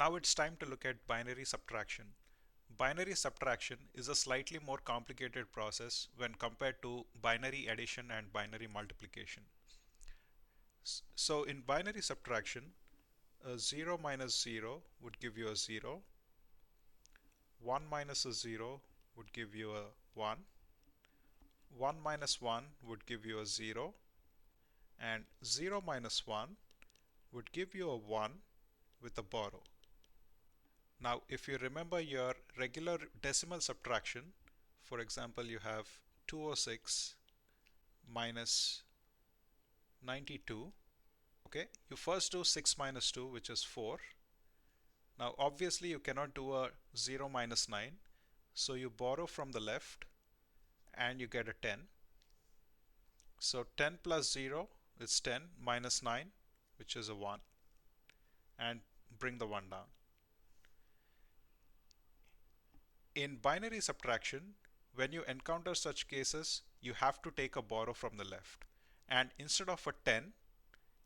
Now it's time to look at binary subtraction. Binary subtraction is a slightly more complicated process when compared to binary addition and binary multiplication. So in binary subtraction, a 0 minus 0 would give you a 0, 1 minus a 0 would give you a 1, 1 minus 1 would give you a 0, and 0 minus 1 would give you a 1 with a borrow. Now, if you remember your regular decimal subtraction, for example, you have 206 minus 92. Okay, you first do 6 minus 2, which is 4. Now, obviously, you cannot do a 0 minus 9, so you borrow from the left and you get a 10. So 10 plus 0 is 10 minus 9, which is a 1, and bring the 1 down. In binary subtraction, when you encounter such cases, you have to take a borrow from the left. And instead of a 10,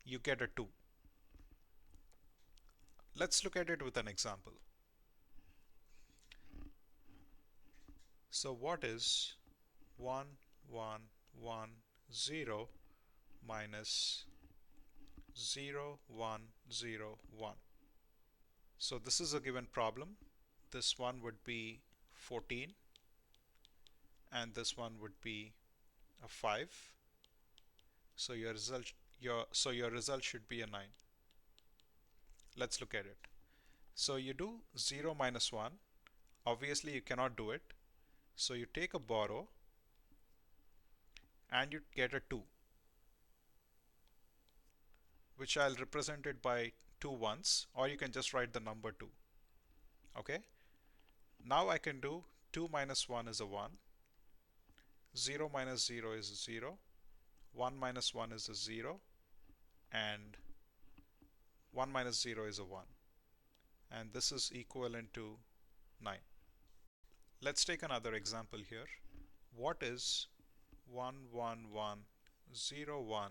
you get a 2. Let's look at it with an example. So what is 1, 1, 1, 0 minus 0, 1, 0, 1? So this is a given problem. This one would be 14 and this one would be a 5. So your result should be a 9. Let's look at it. So you do 0 minus 1. Obviously you cannot do it. So you take a borrow and you get a 2, which I'll represent it by 2 ones, or you can just write the number 2. Okay. Now I can do 2 minus 1 is a 1. 0 minus 0 is a 0. 1 minus 1 is a 0. And 1 minus 0 is a 1. And this is equivalent to 9. Let's take another example here. What is 1, 1, 1, 0, 1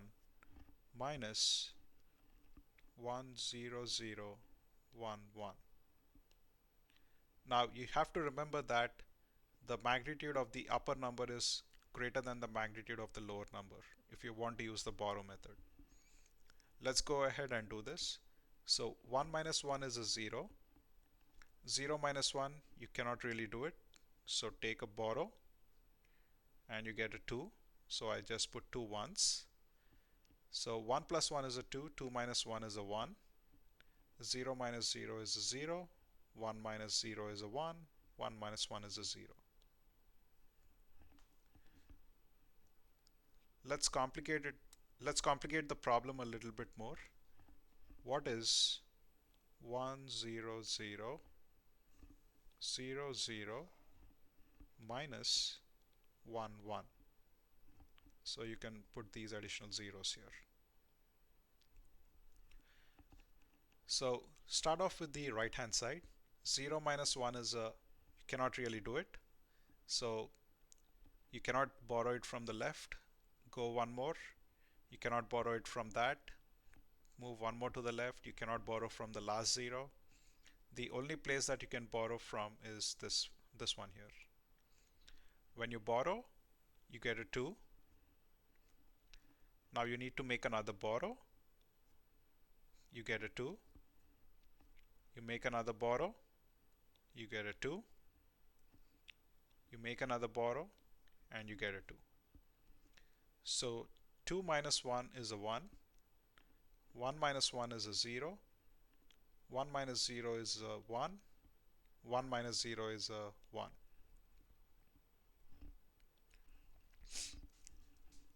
minus 1, 0, 0, 1, 1? Now you have to remember that the magnitude of the upper number is greater than the magnitude of the lower number if you want to use the borrow method. Let's go ahead and do this. So 1 minus 1 is a 0. 0 minus 1, you cannot really do it. So take a borrow and you get a 2. So I just put 2 ones. So 1 plus 1 is a 2. 2 minus 1 is a 1. 0 minus 0 is a 0. 1 minus 0 is a 1. 1 minus 1 is a 0. Let's complicate it. Let's complicate the problem a little bit more. What is 1, 0, 0, 0, 0 minus 1, 1? So you can put these additional zeros here. So start off with the right hand side. 0 minus 1 is you cannot really do it. So you cannot borrow it from the left. Go one more. You cannot borrow it from that. Move one more to the left. You cannot borrow from the last 0. The only place that you can borrow from is this one here. When you borrow, you get a 2. Now you need to make another borrow. You get a 2. You make another borrow. You get a 2. You make another borrow and you get a 2. So 2 minus 1 is a 1. 1 minus 1 is a 0. 1 minus 0 is a 1. 1 minus 0 is a 1.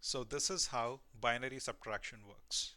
So this is how binary subtraction works.